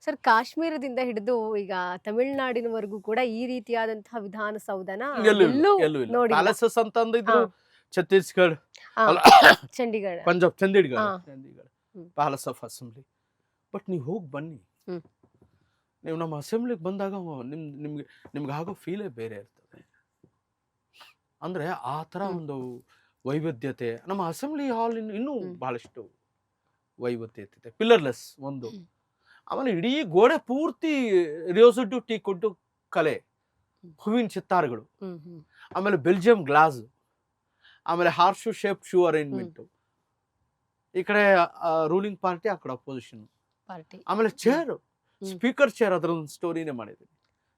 Sir ಕಾಶ್ಮೀರದಿಂದ ಹಿಡಿದು ಈಗ ತಮಿಳುನಾಡಿನವರೆಗೂ ಕೂಡ ಈ ರೀತಿಯಾದಂತಹ ವಿಧಾನಸೌಧನ ಎಲ್ಲೂ ಇಲ್ಲ, ಎಲ್ಲೂ ಎಲ್ಲೂ ಇಲ್ಲ. ನೋಡಿಲ್ಲ. ಪ್ಯಾಲೇಸಸ್ ಅಂತಂದಿದ್ರು ಹಾ. ಛತ್ತೀಸ್ಗಢ, ಹಾ, ಅಲ್ಲ ಚಂಡೀಗಢ. ಪಂಜಾಬ್, ಚಂಡೀಗಢ, ಹಾ. Hmm. Palace of assembly. But ನೀವು ಹೋಗಿ ಬನ್ನಿ, ಹ್ಮ್. ನೀವು ನಮ್ಮ ಅಸೆಂಬ್ಲಿಗೆ ಬಂದಾಗ ನಿಮ್ಗೆ ಆಗೋ ಫೀಲೇ ಬೇರೆ ಇರ್ತದೆ. ಅಂದ್ರೆ ಆ ಥರ ಒಂದು ವೈವಿಧ್ಯತೆ ನಮ್ಮ ಅಸೆಂಬ್ಲಿ ಹಾಲ್ ಇನ್ನೂ ಬಹಳಷ್ಟು ವೈವಿಧ್ಯತೆ ಇದೆ. ಪಿಲ್ಲರ್ಲೆಸ್ ಒಂದು, ಆಮೇಲೆ ಇಡೀ ಗೋಡೆ ಪೂರ್ತಿ ರಿಯೋಸಿಟ್ಟು ಟೀ ಕೊಟ್ಟು ಕಲೆ, ಹೂವಿನ ಚಿತ್ತಾರಗಳು, ಆಮೇಲೆ ಬೆಲ್ಜಿಯಂ ಗ್ಲಾಸ್, ಆಮೇಲೆ ಹಾರ್ಶು ಶೇಪ್ ಶೂ ಅರೇಂಜ್ಮೆಂಟ್. ಈ ಕಡೆ ರೂಲಿಂಗ್ ಪಾರ್ಟಿ, ಆ ಕಡೆ ಅಪೋಸಿಷನ್ ಪಾರ್ಟಿ. ಆಮೇಲೆ ಚೇರ್, ಸ್ಪೀಕರ್ ಚೇರ್, ಅದರೊಂದು ಸ್ಟೋರಿನೇ ಮಾಡಿದ್ದೀನಿ.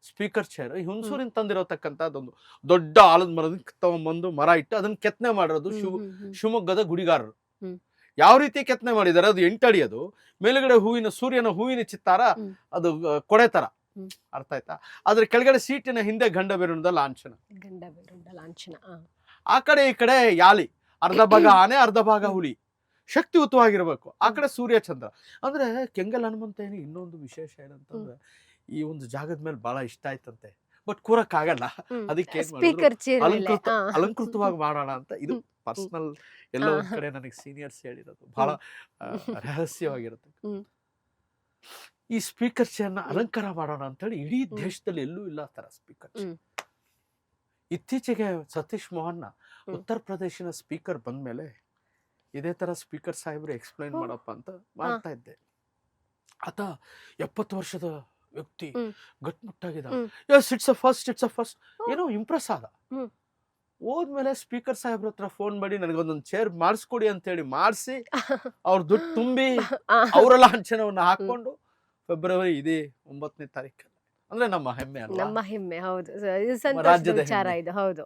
ಸ್ಪೀಕರ್ ಚೇರ್ ಹುಣಸೂರಿನ ತಂದಿರತಕ್ಕಂಥದ್ದೊಂದು ದೊಡ್ಡ ಆಲದ ಮರದ ತಗೊಂಬಂದು ಮರ ಇಟ್ಟು ಅದನ್ನ ಕೆತ್ತನೆ ಮಾಡಿರೋದು ಶಿವಮೊಗ್ಗದ ಗುಡಿಗಾರರು. ಯಾವ ರೀತಿ ಕೆತ್ತನೆ ಮಾಡಿದ್ದಾರೆ, ಅದು 8 ಅಡಿ, ಅದು ಮೇಲುಗಡೆ ಸೂರ್ಯನ ಹೂವಿನ ಚಿತ್ತಾರ, ಅದು ಕೊಡೆ ತರ, ಅರ್ಥ ಆಯ್ತಾ? ಅದ್ರ ಕೆಳಗಡೆ ಸೀಟಿನ ಹಿಂದೆ ಗಂಡ ಬೇರುಂಡ ಲಾಂಛನ, ಆ ಕಡೆ ಈ ಕಡೆ ಯಾಲಿ, ಅರ್ಧ ಭಾಗ ಆನೆ ಅರ್ಧ ಭಾಗ ಹುಲಿ, ಶಕ್ತಿಯುತವಾಗಿರ್ಬೇಕು. ಆ ಕಡೆ ಸೂರ್ಯ ಚಂದ್ರ. ಅಂದ್ರೆ ಕೆಂಗಲ್ ಹನುಮಂತೇನಿ ಇನ್ನೊಂದು ವಿಶೇಷ ಏನಂತಂದ್ರೆ ಈ ಒಂದು ಜಾಗದ ಮೇಲೆ ಬಹಳ ಇಷ್ಟ ಆಯ್ತಂತೆ. ಬಟ್ ಕೂರಕ್ ಆಗಲ್ಲ, ಅದಕ್ಕೆ ಅಲಂಕೃತವಾಗಿ ಮಾಡೋಣ ಅಂತ. ಇದು ಪರ್ಸನಲ್, ಎಲ್ಲೋ ಒಂದ್ ಕಡೆ ನನಗೆ ಸೀನಿಯರ್ಸ್ ಹೇಳಿರೋದು, ಬಹಳ ರಹಸ್ಯವಾಗಿರುತ್ತೆ. ಈ ಸ್ಪೀಕರ್ ಚೇರ್ನ ಅಲಂಕಾರ ಮಾಡೋಣ ಅಂತೇಳಿ ಇಡೀ ದೇಶದಲ್ಲಿ ಎಲ್ಲೂ ಇಲ್ಲ ಆ ತರ ಸ್ಪೀಕರ್ ಚೇರ್. ಇತ್ತೀಚೆಗೆ ಸತೀಶ್ ಮೋಹನ್ನ ಉತ್ತರ ಪ್ರದೇಶನ ಸ್ಪೀಕರ್ ಬಂದ್ಮೇಲೆ ಇದೇ ತರ ಸ್ಪೀಕರ್ ಸಾಹೇಬ್ರು ಎಕ್ಸ್ಪ್ಲೈನ್ ಮಾಡಪ್ಪ ಅಂತ ಮಾಡ್ತಾ ಇದ್ದೆ. ಆತ 70 ವರ್ಷದ ವ್ಯಕ್ತಿ, ಗಟ್ಮುಟ್ಟಾಗಿದ್ದ. ಇಟ್ಸ್ ಅ ಫಸ್ಟ್ ಏನೋ ಇಂಪ್ರೆಸ್ ಆದ. ಹೋದ್ಮೇಲೆ ಸ್ಪೀಕರ್ ಸಾಹೇಬ್ರ ಹತ್ರ ಫೋನ್ ಮಾಡಿ ನನಗೊಂದೊಂದು ಚೇರ್ ಮಾಡಿಸ್ಕೊಡಿ ಅಂತ ಹೇಳಿ ಮಾಡಿಸಿ, ಅವ್ರ ದುಡ್ಡು ತುಂಬಿ ಅವರ ಲಾಂಛನವನ್ನ ಹಾಕೊಂಡು ಫೆಬ್ರವರಿ 9ನೇ ತಾರೀಕು, ಅಂದ್ರೆ ನಮ್ಮ ಹೆಮ್ಮೆ ಅಲ್ಲ, ನಮ್ಮ ಹೆಮ್ಮೆ. ಹೌದು, ರಾಜ್ಯದ ವಿಚಾರ ಇದು. ಹೌದು,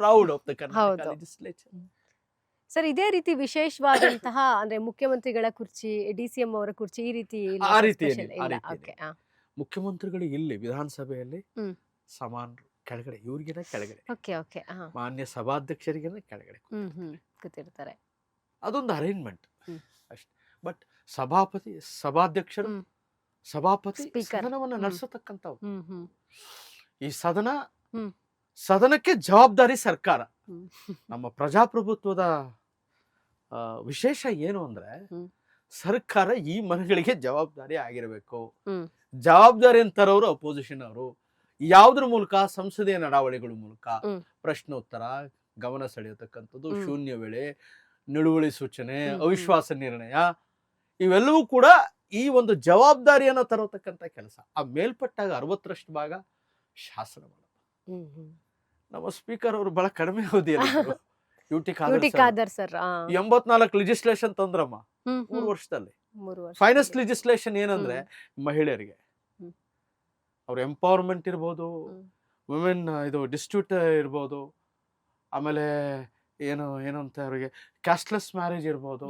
proud of the Karnataka legislature. Sir ಇದೇ ರೀತಿ ವಿಶೇಷವಾದಂತಹ ಅಂದ್ರೆ ಮುಖ್ಯಮಂತ್ರಿಗಳ ಕುರ್ಚಿ, DCM ಅವರ ಕುರ್ಚಿ, ಈ ರೀತಿ ಆ ರೀತಿ ಮುಖ್ಯಮಂತ್ರಿಗಳು ಇಲ್ಲಿ ವಿಧಾನಸಭೆಯಲ್ಲಿ ಸಮಾನರು ಕೆಳಗಡೆ, ಇವ್ರಿಗಿನ ಕೆಳಗಡೆ, ಮಾನ್ಯ ಸಭಾಧ್ಯಕ್ಷರಿಗಿನ ಕೆಳಗಡೆ ಕೂತಿರ್ತಾರೆ. ಅದೊಂದು ಅರೇಂಜ್ಮೆಂಟ್ ಅಷ್ಟೇ. ಬಟ್ ಸಭಾಧ್ಯಕ್ಷರು, ಸಭಾಪತಿ ಸದನವನ್ನ ನಡೆಸತಕ್ಕಂಥವ್ರು. ಈ ಸದನಕ್ಕೆ ಜವಾಬ್ದಾರಿ ಸರ್ಕಾರ. ನಮ್ಮ ಪ್ರಜಾಪ್ರಭುತ್ವದ ವಿಶೇಷ ಏನು ಅಂದ್ರೆ ಸರ್ಕಾರ ಈ ಮನೆಗಳಿಗೆ ಜವಾಬ್ದಾರಿ ಆಗಿರಬೇಕು. ಜವಾಬ್ದಾರಿ ಅಂತರವರು ಅಪೋಸಿಷನ್ ಅವರು ಯಾವುದ್ರ ಮೂಲಕ, ಸಂಸದೀಯ ನಡಾವಳಿಗಳ ಮೂಲಕ, ಪ್ರಶ್ನೋತ್ತರ, ಗಮನ ಸೆಳೆಯತಕ್ಕಂಥದ್ದು, ಶೂನ್ಯ ವೇಳೆ, ನಿಲುವಳಿ ಸೂಚನೆ, ಅವಿಶ್ವಾಸ ನಿರ್ಣಯ, ಇವೆಲ್ಲವೂ ಕೂಡ ಈ ಒಂದು ಜವಾಬ್ದಾರಿಯನ್ನು ತರತಕ್ಕಂಥ ಕೆಲಸ. ಆ ಮೇಲ್ಪಟ್ಟಾಗ 60% ಭಾಗ ಶಾಸನ ಮಾಡೋದು. ನಮ್ಮ ಸ್ಪೀಕರ್ ಅವರು ಬಹಳ ಕಡಿಮೆ ಅವಧಿಯಲ್ಲಿ ಯುಟಿ ಖಾದರ್ ಸರ್ 84 ಲೆಜಿಸ್ಲೇಷನ್ ತಂದ್ರಮ್ಮ 3 ವರ್ಷದಲ್ಲಿ. ಫೈನೆಸ್ಟ್ ಲೆಜಿಸ್ಲೇಷನ್ ಏನಂದ್ರೆ ಮಹಿಳೆಯರಿಗೆ ಅವ್ರ ಎಂಪವರ್ಮೆಂಟ್ ಇರ್ಬೋದು, ವುಮೆನ್ ಇದು ಡಿಸ್ಟ್ಯೂಟ್ ಇರ್ಬೋದು, ಆಮೇಲೆ ಏನಂತ ಅವ್ರಿಗೆ ಕ್ಯಾಸ್ಟ್ಲೆಸ್ ಮ್ಯಾರೇಜ್ ಇರ್ಬೋದು,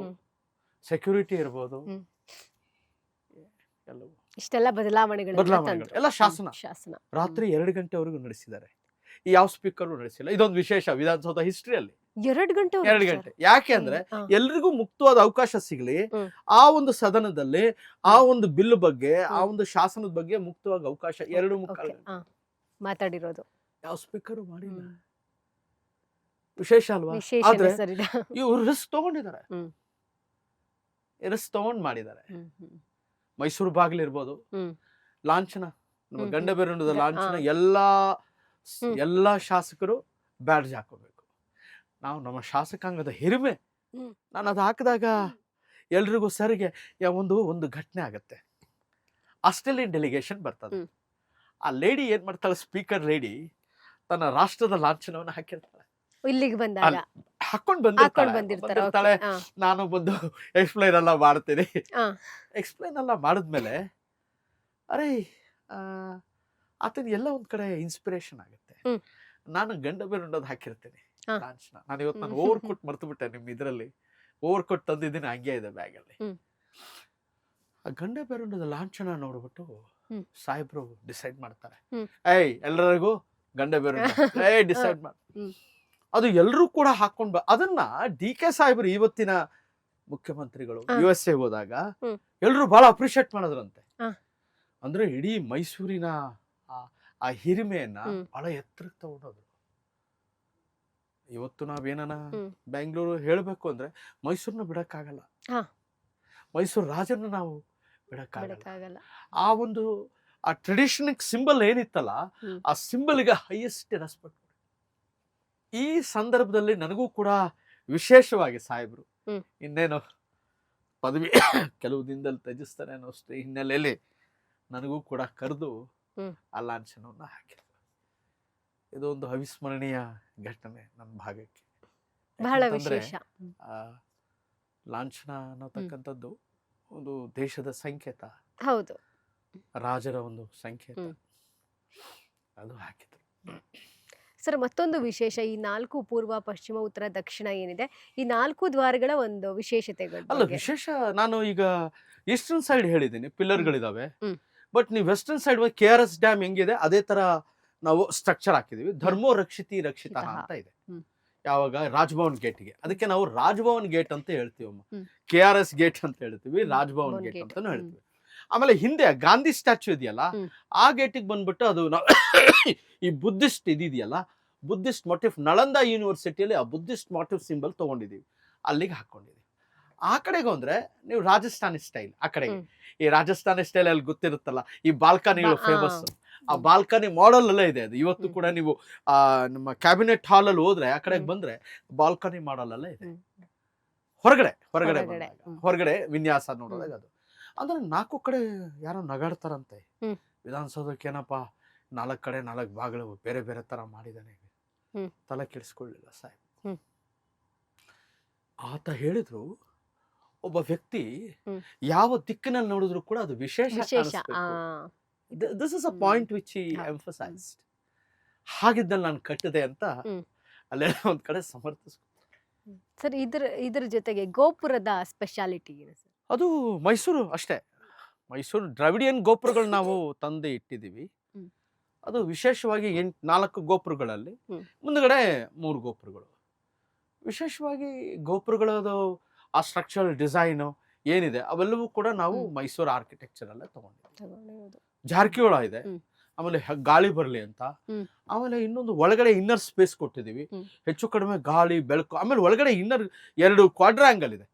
ಸೆಕ್ಯೂರಿಟಿ ಇರ್ಬೋದು, ಇಷ್ಟೆಲ್ಲ ಬದಲಾವಣೆಗಳು ಎಲ್ಲ ಶಾಸನ ರಾತ್ರಿ 2 ಗಂಟೆವರೆಗೂ ನಡೆಸಿದ್ದಾರೆ. ಯಾವ ಸ್ಪೀಕರ್ ನಡೆಸಿಲ್ಲ. ಇದೊಂದು ವಿಶೇಷ ವಿಧಾನಸೌಧ ಹಿಸ್ಟ್ರಿಯಲ್ಲಿ. 2 ಗಂಟೆ. ಯಾಕೆ ಅಂದ್ರೆ ಎಲ್ರಿಗೂ ಮುಕ್ತವಾದ ಅವಕಾಶ ಸಿಗ್ಲಿ, ಆ ಒಂದು ಸದನದಲ್ಲಿ ಆ ಒಂದು ಬಿಲ್ ಬಗ್ಗೆ, ಆ ಒಂದು ಶಾಸನದ ಬಗ್ಗೆ ಮುಕ್ತವಾಗಿ ಅವಕಾಶ 2.25 ಮಾತಾಡಿರೋದು ಯಾವ ಸ್ಪೀಕರ್ ಮಾಡಿಲ್ಲ. ವಿಶೇಷ ಅಲ್ವಾ? ಆದ್ರೆ ಇವ್ರು ರಿಸ್ಕ್ ತಗೊಂಡಿದ್ದಾರೆ, ರಿಸ್ಕ್ ತಗೊಂಡ್ ಮಾಡಿದ್ದಾರೆ. ಮೈಸೂರು ಬಾಗಿಲಿರ್ಬೋದು, ಲಾಂಛನ, ನಮ್ಮ ಗಂಡಬೇರುಂಡದ ಲಾಂಛನ ಎಲ್ಲಾ ಶಾಸಕರು ಬ್ಯಾಡ್ಜ್ ಹಾಕೋಬೇಕು. ನಾವು ನಮ್ಮ ಶಾಸಕಾಂಗದ ಹಿರಿಮೆ. ನಾನು ಅದು ಹಾಕಿದಾಗ ಎಲ್ರಿಗೂ ಸರಿಗೆ ಒಂದು ಘಟನೆ ಆಗತ್ತೆ. ಆಸ್ಟ್ರೇಲಿಯನ್ ಡೆಲಿಗೇಷನ್ ಬರ್ತದೆ. ಆ ಲೇಡಿ ಏನ್ ಮಾಡ್ತಾಳೆ, ಸ್ಪೀಕರ್ ಲೇಡಿ ತನ್ನ ರಾಷ್ಟ್ರದ ಲಾಂಛನವನ್ನು ಹಾಕಿರ್ತಾಳೆ. ಇಲ್ಲಿಗೆ ಬಂದಾಗ ಹಾಕೊಂಡ್ ಬಂದಿರ್ತಾಳೆ. ನಾನು ಬಂದು ಎಕ್ಸ್ಪ್ಲೈನ್ ಎಲ್ಲ ಮಾಡ್ತೀನಿ. ಎಕ್ಸ್ಪ್ಲೈನ್ ಎಲ್ಲ ಮಾಡಿದ್ಮೇಲೆ ಅರೆ ಆತನ ಎಲ್ಲ ಒಂದ್ ಕಡೆ ಇನ್ಸ್ಪಿರೇಷನ್ ಆಗುತ್ತೆ. ನಾನು ಗಂಡ ಬೇರುಂಡದ್ ಹಾಕಿರ್ತೇನೆ ಲಾಂಛನ. ನಾನು ಇವತ್ತು ಓವರ್ ಕೋಟ್ ಮರ್ತು ಬಿಟ್ಟೆ. ನಿಮ್ ಇದ್ರಲ್ಲಿ ಓವರ್ ಕೋಟ್ ತಂದಿದ್ದೀನಿ, ಹಂಗೆ ಇದೆ ಬ್ಯಾಗ್ ಅಲ್ಲಿ. ಆ ಗಂಡ ಬೇರುಂಡದ ಲಾಂಛನ ನೋಡ್ಬಿಟ್ಟು ಸಾಹೇಬ್ರು ಡಿಸೈಡ್ ಮಾಡ್ತಾರೆ, ಎಲ್ಲರಿಗೂ ಗಂಡ ಬೇರುಂಡ ಡಿಸೈಡ್ ಮಾಡಿ. ಅದು ಎಲ್ರೂ ಕೂಡ ಹಾಕೊಂಡ್ ಅದನ್ನ DK ಸಾಹೇಬ್ರು ಇವತ್ತಿನ ಮುಖ್ಯಮಂತ್ರಿಗಳು ಹಾ. USA ಹೋದಾಗ ಹ್ಮ್. ಎಲ್ರು ಬಹಳ ಅಪ್ರಿಶಿಯೇಟ್ ಮಾಡಿದ್ರಂತೆ. ಹಾ. ಅಂದ್ರೆ ಇಡೀ ಮೈಸೂರಿನ ಆ ಹಿರಿಮೆಯನ್ನ ಹ್ಮ್. ಬಹಳ ಎತ್ತರಕ್ಕೆ ತಗೊಂಡೋದ್ರು. ಇವತ್ತು ನಾವೇನ ಹ್ಮ್. ಬೆಂಗಳೂರು ಹೇಳ್ಬೇಕು ಅಂದ್ರೆ ಮೈಸೂರನ್ನ ಬಿಡಕ್ಕಾಗಲ್ಲ. ಹಾ. ಮೈಸೂರು ರಾಜನ್ನ ನಾವು ಬಿಡಕ್ಕಾಗಲ್ಲ. ಬಿಡಕ್ಕಾಗಲ್ಲ. ಆ ಒಂದು ಆ ಟ್ರೆಡಿಷನಿಕ್ ಸಿಂಬಲ್ ಏನಿತ್ತಲ್ಲ, ಹ್ಮ್. ಆ ಸಿಂಬಲ್ಗೆ ಹೈಯೆಸ್ಟ್ ರೆಸ್ಪೆಕ್ಟ್. ಈ ಸಂದರ್ಭದಲ್ಲಿ ನನಗೂ ಕೂಡ ವಿಶೇಷವಾಗಿ ಸಾಹೇಬ್ರು ಹ್ಮ್. ಇನ್ನೇನು ಪದವಿ ಕೆಲವು ದಿನದಲ್ಲಿ ತ್ಯಜಿಸ್ತಾರೆ ಅನ್ನೋ ಅಷ್ಟೇ ಹಿನ್ನೆಲೆಯಲ್ಲಿ ನನಗೂ ಕೂಡ ಕರೆದು ಹ್ಮ್. ಆ ಲಾಂಛನವನ್ನು ಹಾಕಿದ್ರು. ಇದು ಒಂದು ಅವಿಸ್ಮರಣೀಯ ಘಟನೆ ನನ್ನ ಭಾಗಕ್ಕೆ. ಬಹಳ ಯಾಕಂತಂದ್ರೆ ವಿಶೇಷ. ಆ ಲಾಂಛನ ಅನ್ನೋತಕ್ಕಂಥದ್ದು ಒಂದು ದೇಶದ ಸಂಕೇತ, ಹೌದು. ರಾಜರ ಒಂದು ಸಂಕೇತ. ಹ್ಮ್. ಅದು ಹಾಕಿದ್ರು. ಸರ್, ಮತ್ತೊಂದು ವಿಶೇಷ, ಈ 4 ಪೂರ್ವ, ಪಶ್ಚಿಮ, ಉತ್ತರ, ದಕ್ಷಿಣ ಏನಿದೆ, ಈ 4 ದ್ವಾರಗಳ ಒಂದು ವಿಶೇಷತೆಗಳ ಅಲ್ಲ, ಬಗ್ಗೆ. ವಿಶೇಷ ನಾನು ಈಗ ಈಸ್ಟರ್ನ್ ಸೈಡ್ ಹೇಳಿದ್ದೀನಿ, ಪಿಲ್ಲರ್ಗಳಿದಾವೆ. ಹ್ಮ್. ಬಟ್ ನೀವು ವೆಸ್ಟರ್ನ್ ಸೈಡ್ KRS ಡ್ಯಾಮ್ ಹೆಂಗಿದೆ ಅದೇ ತರ ನಾವು ಸ್ಟ್ರಕ್ಚರ್ ಹಾಕಿದೀವಿ. ಧರ್ಮೋ ರಕ್ಷಿತಿ ರಕ್ಷಿತ ಅಂತ ಇದೆ. ಹ್ಮ್. ಯಾವಾಗ ರಾಜಭವನ್ ಗೇಟ್ಗೆ, ಅದಕ್ಕೆ ನಾವು ರಾಜಭವನ್ ಗೇಟ್ ಅಂತ ಹೇಳ್ತೀವಮ್ಮ. ಹ್ಮ್. KRS ಗೇಟ್ ಅಂತ ಹೇಳ್ತೀವಿ, ರಾಜಭವನ್ ಭವನ್ ಗೇಟ್ ಗೇಟ್. ಅಂತಾನು ಹೇಳ್ತೀವಿ. ಆಮೇಲೆ ಹಿಂದೆ ಗಾಂಧಿ ಸ್ಟ್ಯಾಚ್ಯೂ ಇದೆಯಲ್ಲ, ಹ್ಮ್. ಆ ಗೇಟಿಗೆ ಬಂದ್ಬಿಟ್ಟು ಅದು ನಾವು ಈ ಬುದ್ಧಿಸ್ಟ್ ಇದೆಯಲ್ಲ, ಬುದ್ಧಿಸ್ಟ್ ಮೋಟಿವ್, ನಳಂದ ಯೂನಿವರ್ಸಿಟಿಯಲ್ಲಿ ಆ ಬುದ್ಧಿಸ್ಟ್ ಮೋಟಿವ್ ಸಿಂಬಲ್ ತಗೊಂಡಿದೀವಿ, ಅಲ್ಲಿಗೆ ಹಾಕೊಂಡಿದೀವಿ. ಆ ಕಡೆಗೆ ಅಂದ್ರೆ ನೀವು ರಾಜಸ್ಥಾನಿ ಸ್ಟೈಲ್, ಆ ಕಡೆಗೆ ಹ್ಮ್. ಈ ರಾಜಸ್ಥಾನಿ ಸ್ಟೈಲ್ ಅಲ್ಲಿ ಗೊತ್ತಿರುತ್ತಲ್ಲ, ಈ ಬಾಲ್ಕನಿಗಳು ಫೇಮಸ್. ಆ ಹ್ಮ್. ಬಾಲ್ಕನಿ ಮಾಡೆಲ್ ಅಲ್ಲೇ ಇದೆ ಅದು ಇವತ್ತು ಹ್ಮ್. ಕೂಡ. ನೀವು ನಮ್ಮ ಕ್ಯಾಬಿನೆಟ್ ಹಾಲ್ ಅಲ್ಲಿ ಹೋದ್ರೆ ಆ ಕಡೆಗೆ ಹ್ಮ್. ಬಂದ್ರೆ ಬಾಲ್ಕನಿ ಮಾಡೆಲ್ ಅಲ್ಲೇ ಇದೆ. ಹ್ಮ್. ಹೊರಗಡೆ ಹೊರಗಡೆ. ಬಂದಾಗ, ಹ್ಮ್. ಹೊರಗಡೆ ವಿನ್ಯಾಸ ನೋಡಿದಾಗ ಅದು ಅಂದ್ರೆ 4 ಕಡೆ ಯಾರೋ ನಗಾಡ್ತಾರಂತೆ. ಹ್ಮ್. ವಿಧಾನಸೌಧಕ್ಕೆ ಏನಪ್ಪ 4 ಕಡೆ 4 ಬಾಗಿಲು ಬೇರೆ ಬೇರೆ ತರ ಮಾಡಿದಾನೆ. ಹ್ಮ್. ತಲೆ ಕೆಡಿಸ್ಕೊಳ್ಳಿಲ್ಲ ಸಾಹೇಬ್. ಹ್ಮ್. ಆತ ಹೇಳಿದ್ರು, ಒಬ್ಬ ವ್ಯಕ್ತಿ ಹ್ಮ್. ಯಾವ ದಿಕ್ಕಿನಲ್ಲಿ ನೋಡಿದ್ರು ಕೂಡ ಅದು ವಿಶೇಷ ವಿಶೇಷ. This is a hmm. Point which ಹಿ ಹೌದು. ಎಂಫಸೈಸ್ಡ್. ಹಾಗಿದ್ದಲ್ಲಿ ನಾನು ಕಟ್ಟಿದೆ ಅಂತ ಹ್ಮ್. ಅಲ್ಲೆಲ್ಲ ಒಂದ್ ಕಡೆ ಸಮರ್ಥಿಸ್ಕೊ. ಸರ್, ಇದ್ರ ಜೊತೆಗೆ ಗೋಪುರದ ಸ್ಪೆಷಾಲಿಟಿ ಏನು ಸರ್? ಅದು ಮೈಸೂರು ಅಷ್ಟೇ. ಮೈಸೂರು ದ್ರಾವಿಡಿಯನ್ ಗೋಪುರಗಳು ನಾವು ತಂದು ಇಟ್ಟಿದ್ದೀವಿ. ಹ್ಮ್. ಅದು ವಿಶೇಷವಾಗಿ 4 ಗೋಪುರಗಳಲ್ಲಿ ಹ್ಮ್. ಮುಂದ್ಗಡೆ 3 ಗೋಪುರಗಳು. ವಿಶೇಷವಾಗಿ ಗೋಪುರಗಳದು ಆ ಸ್ಟ್ರಕ್ಚರಲ್ ಡಿಸೈನು ಏನಿದೆ ಅವೆಲ್ಲವೂ ಕೂಡ ನಾವು ಹ್ಮ್. ಮೈಸೂರು ಆರ್ಕಿಟೆಕ್ಚರ್ ಅಲ್ಲೇ ತಗೊಂಡಿದ್ದೀವಿ. ತಗೊಂಡಿರೋದು. ಜಾರಕಿಹೊಳ ಇದೆ, ಹ್ಮ್. ಆಮೇಲೆ ಗಾಳಿ ಬರಲಿ ಅಂತ. ಹ್ಮ್. ಆಮೇಲೆ ಇನ್ನೊಂದು ಒಳಗಡೆ ಇನ್ನರ್ ಸ್ಪೇಸ್ ಕೊಟ್ಟಿದ್ದೀವಿ, ಹ್ಮ್. ಹೆಚ್ಚು ಕಡಿಮೆ ಗಾಳಿ ಬೆಳಕು. ಆಮೇಲೆ ಒಳಗಡೆ ಇನ್ನರ್ 2 ಕ್ವಾಡ್ರಾಂಗಲ್ ಇದೆ,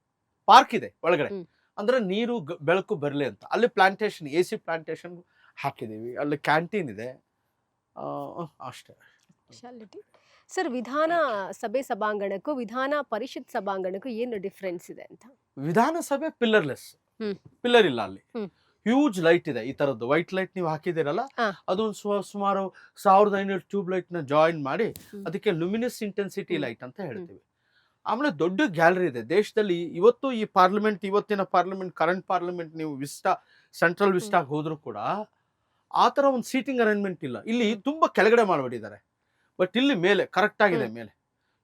ಪಾರ್ಕ್ ಇದೆ ಒಳಗಡೆ. ಹ್ಮ್. ಅಂದ್ರೆ ನೀರು ಬೆಳಕು ಬರಲಿ ಅಂತ ಅಲ್ಲಿ ಪ್ಲಾಂಟೇಶನ್, AC ಪ್ಲಾಂಟೇಶನ್ ಹಾಕಿದ್ದೀವಿ. ಅಲ್ಲಿ ಕ್ಯಾಂಟೀನ್ ಇದೆ. ಅಷ್ಟೇ ಸ್ಪೆಷಾಲಿಟಿ. ಸರ್, ವಿಧಾನ ಸಭೆ ಸಭಾಂಗಣಕ್ಕೂ ವಿಧಾನ ಪರಿಷತ್ ಸಭಾಂಗಣಕ್ಕೂ ಏನು ಡಿಫ್ರೆನ್ಸ್ ಇದೆ ಅಂತ? ವಿಧಾನಸಭೆ ಪಿಲ್ಲರ್ಲೆಸ್, ಹ್ಮ್. ಪಿಲ್ಲರ್ ಇಲ್ಲ ಅಲ್ಲಿ. ಹ್ಮ್. ಹ್ಯೂಜ್ ಲೈಟ್ ಇದೆ, ಈ ತರದ್ದು ವೈಟ್ ಲೈಟ್ ನೀವು ಹಾಕಿದಿರಲ್ಲ, ಹಾ. ಅದೊಂದು ಸುಮಾರು 1500 ಟ್ಯೂಬ್ ಲೈಟ್ ನ ಜಾಯಿನ್ ಮಾಡಿ ಹ್ಮ್. ಅದಕ್ಕೆ ಲುಮಿನಸ್ ಇಂಟೆನ್ಸಿಟಿ ಹ್ಮ್. ಲೈಟ್ ಅಂತ ಹೇಳ್ತೀವಿ. ಆಮೇಲೆ ದೊಡ್ಡ ಗ್ಯಾಲರಿ ಇದೆ ದೇಶದಲ್ಲಿ. ಇವತ್ತು ಈ ಪಾರ್ಲಿಮೆಂಟ್, ಇವತ್ತಿನ ಪಾರ್ಲಿಮೆಂಟ್, ಕರೆಂಟ್ ಪಾರ್ಲಿಮೆಂಟ್ ನೀವು ವಿಸ್ಟಾ, ಸೆಂಟ್ರಲ್ ವಿಸ್ಟಾಗ್ ಹೋದ್ರು ಕೂಡ ಆ ತರ ಒಂದು ಸೀಟಿಂಗ್ ಅರೇಂಜ್ಮೆಂಟ್ ಇಲ್ಲ. ಇಲ್ಲಿ ತುಂಬಾ ಕೆಳಗಡೆ ಮಾಡ್ಬಿಟ್ಟಿದ್ದಾರೆ, ಬಟ್ ಇಲ್ಲಿ ಮೇಲೆ ಕರೆಕ್ಟ್ ಆಗಿದೆ. ಮೇಲೆ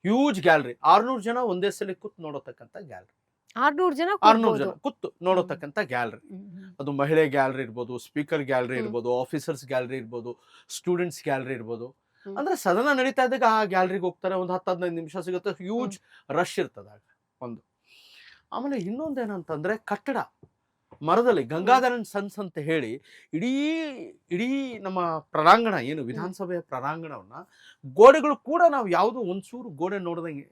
ಹ್ಯೂಜ್ ಗ್ಯಾಲರಿ, 600 ಜನ ಒಂದೇ ಸಲ ಕೂತ್ ನೋಡತಕ್ಕಂಥ ಗ್ಯಾಲರಿ. 600 ಜನ 600 ಜನ ಕೂತು ನೋಡತಕ್ಕಂಥ ಗ್ಯಾಲರಿ. ಕೂತ್ಬೋದು. ಅದು ಮಹಿಳೆ ಗ್ಯಾಲರಿ ಇರ್ಬೋದು, ಸ್ಪೀಕರ್ ಗ್ಯಾಲರಿ ಹ್ಮ್. ಇರ್ಬೋದು, ಆಫೀಸರ್ಸ್ ಗ್ಯಾಲರಿ ಇರ್ಬೋದು, ಸ್ಟೂಡೆಂಟ್ಸ್ ಗ್ಯಾಲರಿ ಇರ್ಬೋದು. ಹ್ಮ್. ಅಂದ್ರೆ ಸದನ ನಡೀತಾ ಇದ್ದಾಗ ಆ ಗ್ಯಾಲರಿಗೆ ಹೋಗ್ತಾರೆ, ಒಂದು 10-15 ನಿಮಿಷ ಸಿಗುತ್ತೆ. ಹ್ಯೂಜ್ ರಶ್ ಇರ್ತದೆ ಆಗ ಒಂದು. ಆಮೇಲೆ ಇನ್ನೊಂದೇನಂತಂದ್ರೆ ಕಟ್ಟಡ ಮರದಲ್ಲಿ ಗಂಗಾಧರನ್ ಸನ್ಸ್ ಅಂತ ಹೇಳಿ ಇಡೀ ಇಡೀ ನಮ್ಮ ಪ್ರಾಂಗಣ ಏನು ವಿಧಾನಸಭೆಯ ಪ್ರಾಂಗಣವನ್ನ ಗೋಡೆಗಳು ಕೂಡ ನಾವು ಯಾವುದು ಒಂಚೂರು ಗೋಡೆ ನೋಡ್ದಂಗೆ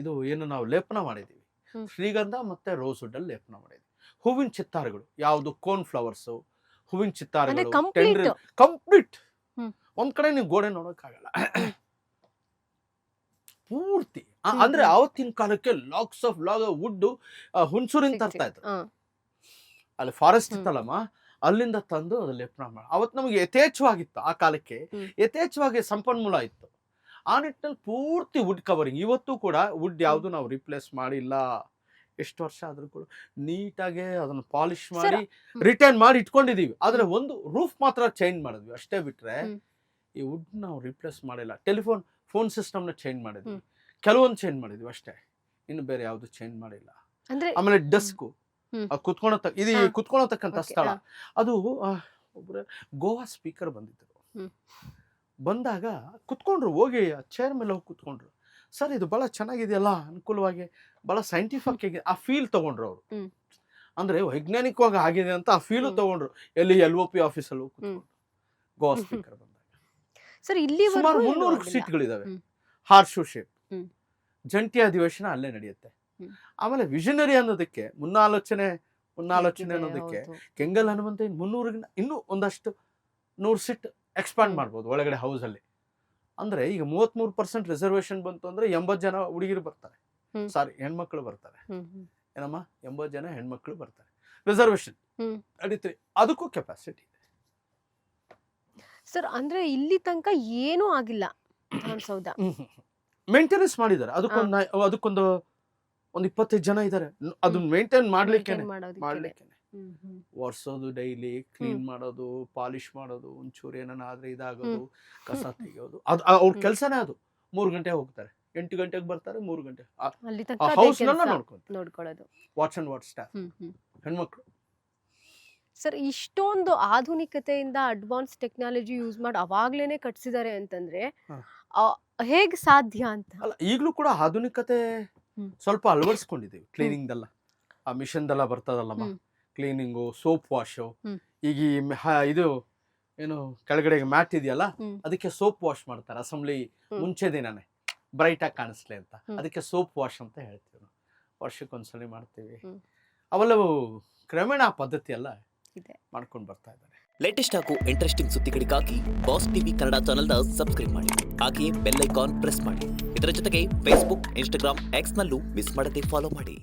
ಇದು ಏನು ನಾವು ಲೇಪನ ಮಾಡಿದೀವಿ. ಹ್ಮ್. ಶ್ರೀಗಂಧ ಮತ್ತೆ ರೋಸ್ ವುಡ್ ಅಲ್ಲಿ ಲೇಪನ ಮಾಡಿದ್ವಿ. ಹೂವಿನ ಚಿತ್ತಾರಗಳು, ಯಾವುದು ಕೋನ್ ಫ್ಲವರ್ಸ್, ಹೂವಿನ ಅಂದ್ರೆ ಚಿತ್ತಾರಗಳು ಕಂಪ್ಲೀಟ್. ಕಂಪ್ಲೀಟ್. ಹ್ಮ್. ಒಂದ್ ಕಡೆ ನೀವು ಗೋಡೆ ನೋಡೋಕ್ಕಾಗಲ್ಲ ಪೂರ್ತಿ. ಹ್ಮ್. ಅಂದ್ರೆ ಆವತ್ತಿನ ಕಾಲಕ್ಕೆ ಲಾಕ್ಸ್ ಆಫ್ ವುಡ್ ಹುಣಸೂರಿನ ತರ್ತಾ ಇದ್ರು. ಅಲ್ಲಿ ಫಾರೆಸ್ಟ್ ಹ್ಮ್. ಇತ್ತಲ್ಲಮ್ಮ, ಅಲ್ಲಿಂದ ತಂದು ಅದು ಲೇಪನ ಮಾಡಿ. ಅವತ್ತು ನಮಗೆ ಯಥೇಚ್ಛವಾಗಿತ್ತು, ಆ ಕಾಲಕ್ಕೆ ಹ್ಮ್. ಯಥೇಚ್ಛವಾಗಿ ಸಂಪನ್ಮೂಲ ಇತ್ತು. ಆ ನಿಟ್ಟಿನಲ್ಲಿ ಪೂರ್ತಿ ವುಡ್ ಕವರಿಂಗ್. ಇವತ್ತು ಕೂಡ ವುಡ್ ಯಾವುದು ನಾವು ರಿಪ್ಲೇಸ್ ಮಾಡಿಲ್ಲ. ಎಷ್ಟು ವರ್ಷ ಆದ್ರೂ ಕೂಡ ನೀಟಾಗಿ ಅದನ್ನು ಪಾಲಿಶ್ ಮಾಡಿ ರಿಟರ್ನ್ ಮಾಡಿ ಇಟ್ಕೊಂಡಿದೀವಿ. ಆದ್ರೆ ಒಂದು ರೂಫ್ ಮಾತ್ರ ಚೇಂಜ್ ಮಾಡಿದ್ವಿ ಅಷ್ಟೇ ಬಿಟ್ರೆ ಹ್ಮ್. ಈ ವುಡ್ ನಾವು ರಿಪ್ಲೇಸ್ ಮಾಡಿಲ್ಲ. ಫೋನ್ ಸಿಸ್ಟಮ್ ನ ಚೇಂಜ್ ಮಾಡಿದ್ವಿ, ಹ್ಮ್. ಕೆಲವೊಂದು ಚೇಂಜ್ ಮಾಡಿದ್ವಿ ಅಷ್ಟೇ, ಇನ್ನು ಬೇರೆ ಯಾವ್ದು ಚೇಂಜ್ ಮಾಡಿಲ್ಲ. ಅಂದ್ರೆ ಆಮೇಲೆ ಡೆಸ್ಕ್ ಹ್ಮ್. ಇದು ಹಾ. ಕುತ್ಕೊಳತಕ್ಕಂಥ Okay, ಸ್ಥಳ. ಹಾ. ಅದು ಒಬ್ರು ಗೋವಾ ಸ್ಪೀಕರ್ ಬಂದಿದ್ರು. ಹ್ಮ್. ಬಂದಾಗ ಕುತ್ಕೊಂಡ್ರು, ಹೋಗಿ ಚೇರ್ ಮೇಲೆ ಹೋಗಿ ಕುತ್ಕೊಂಡ್ರು. ಸರ್ ಇದು ಬಹಳ ಚೆನ್ನಾಗಿದೆಯಲ್ಲ, ಅನುಕೂಲವಾಗಿ ಬಹಳ ಸೈಂಟಿಫಿಕ್ ಆಗಿ ಆ ಫೀಲ್ ತಗೊಂಡ್ರು ಅವರು. ಹ್ಮ್. ಅಂದ್ರೆ ವೈಜ್ಞಾನಿಕವಾಗಿ ಆಗಿದೆ ಅಂತ ಆ ಫೀಲು ತಗೊಂಡ್ರು. ಎಲ್ಲಿ LOP ಆಫೀಸಲ್ಲಿ ಗೋವಾ ಸ್ಪೀಕರ್ ಬಂದಾಗ ಸರ್ ಇಲ್ಲಿ ಸುಮಾರು 300 ಸೀಟ್ಗಳಿದಾವೆ. ಹ್ಮ್. ಹಾರ್ಶ್ ಶೇಪ್ ಹ್ಮ್. ಜಂಟಿ ಅಧಿವೇಶನ ಅಲ್ಲೇ ನಡೆಯುತ್ತೆ. ಹ್ಮ್. ಆಮೇಲೆ ವಿಷನರಿ ಅನ್ನೋದಕ್ಕೆ ಮುನ್ನಾಲೋಚನೆ ಅನ್ನೋದಕ್ಕೆ ಕೆಂಗಲ್ ಹನುಮಂತ 300 ಇನ್ನೂ ಒಂದಷ್ಟು 100 ಸೀಟ್ ಎಕ್ಸ್ಪಾಂಡ್ ಮಾಡ್ಬೋದು ಒಳಗಡೆ ಹೌಸ್ ಅಲ್ಲಿ. ಅಂದ್ರೆ ಈಗ 33% ರಿಸರ್ವೇಶನ್ ಬಂತು ಅಂದ್ರೆ 80 ಜನ ಹುಡುಗಿರು ಬರ್ತಾರೆ, ಸಾರಿ ಹೆಣ್ಮಕ್ಳು ಬರ್ತಾರೆ. ಏನಮ್ಮ 80 ಜನ ಹೆಣ್ಮಕ್ಳು ಬರ್ತಾರೆ. ರಿಸರ್ವೇಶನ್ ನಡೀತೀರಿ, ಅದಕ್ಕೂ ಕೆಪಾಸಿಟಿ ಇದೆ ಸರ್. ಅಂದ್ರೆ ಇಲ್ಲಿ ತನಕ ಏನೂ ಆಗಿಲ್ಲ ವಿಧಾನಸೌಧ. ಮೇಂಟೆನೆನ್ಸ್ ಮಾಡಿದ್ದಾರೆ. ಅದಕ್ಕೊಂದು 25 ಜನ ಇದ್ದಾರೆ ಅದನ್ನ ಮೇಂಟೈನ್ ಮಾಡ್ಲಿಕ್ಕೆ. ಒರ್ಸೋದು, ಡೈಲಿ ಕ್ಲೀನ್ ಮಾಡೋದು, ಪಾಲಿಶ್ ಮಾಡೋದು, ಒಂಚೂರು ಏನಾದ್ರೆ ಇದಾಗೋದು, ಕಸ ತೆಗೆಯೋದು, ಅದು ಅವ್ರ ಕೆಲಸನೇ ಅದು. 3 ಗಂಟೆ ಹೋಗ್ತಾರೆ, 8 ಗಂಟೆಗೆ ಬರ್ತಾರೆ, 3 ಗಂಟೆ ಹೌಸ್ ನೋಡ್ಕೊಳ್ಳೋದು. ವಾಚ್ ಅಂಡ್ ವಾಚ್ ಸ್ಟಾಫ್ ಹೆಣ್ಮಕ್ಳು. ಸರ್ ಇಷ್ಟೊಂದು ಆಧುನಿಕತೆಯಿಂದ ಅಡ್ವಾನ್ಸ್ ಟೆಕ್ನಾಲಜಿ ಯೂಸ್ ಮಾಡಿ ಅವಾಗ್ಲೇನೆ ಕಟ್ಸಿದ್ದಾರೆ ಅಂತಂದ್ರೆ ಹೇಗೆ ಸಾಧ್ಯ ಅಂತ. ಅಲ್ಲ, ಈಗಲೂ ಕೂಡ ಆಧುನಿಕತೆ ಸ್ವಲ್ಪ ಅಳವಡಿಸ್ಕೊಂಡಿದ್ದೀವಿ. ಕ್ಲೀನಿಂಗ್ ದಲ್ಲ, ಆ ಮಿಷನ್ ದಲ್ಲ ಬರ್ತದಲ್ಲಮ್ಮ, ಕ್ಲೀನಿಂಗು, ಸೋಪ್ ವಾಶು. ಈಗ ಇದು ಏನು ಕೆಳಗಡೆ ಮ್ಯಾಟ್ ಇದೆಯಲ್ಲ, ಅದಕ್ಕೆ ಸೋಪ್ ವಾಶ್ ಮಾಡ್ತಾರೆ ಅಸೆಂಬ್ಲಿ ಮುಂಚೆ ದಿನನೇ ಬ್ರೈಟ್ ಆಗಿ ಕಾಣಿಸ್ಲಿ ಅಂತ. ಅದಕ್ಕೆ ಸೋಪ್ ವಾಶ್ ಅಂತ ಹೇಳ್ತೀವಿ ನಾವು. ವರ್ಷಕ್ಕೊಂದ್ಸಲಿ ಮಾಡ್ತೀವಿ. ಅವೆಲ್ಲವೂ ಕ್ರಮೇಣ ಆ ಪದ್ಧತಿ ಎಲ್ಲ ಮಾಡ್ಕೊಂಡು ಬರ್ತಾ ಇದ್ದಾರೆ. ಲೇಟೆಸ್ಟ್ ಹಾಗೂ ಇಂಟ್ರೆಸ್ಟಿಂಗ್ ಸುದ್ದಿಗಳಿಗಾಗಿ ಬಾಸ್ ಟಿವಿ ಕನ್ನಡ ಚಾನೆಲ್ನ ಸಬ್ಸ್ಕ್ರೈಬ್ ಮಾಡಿ. ಹಾಗೆಯೇ ಬೆಲ್ ಐಕಾನ್ ಪ್ರೆಸ್ ಮಾಡಿ. ಇದರ ಜೊತೆಗೆ ಫೇಸ್ಬುಕ್, ಇನ್ಸ್ಟಾಗ್ರಾಮ್, ಎಕ್ಸ್ನಲ್ಲೂ ಮಿಸ್ ಮಾಡದೆ ಫಾಲೋ ಮಾಡಿ.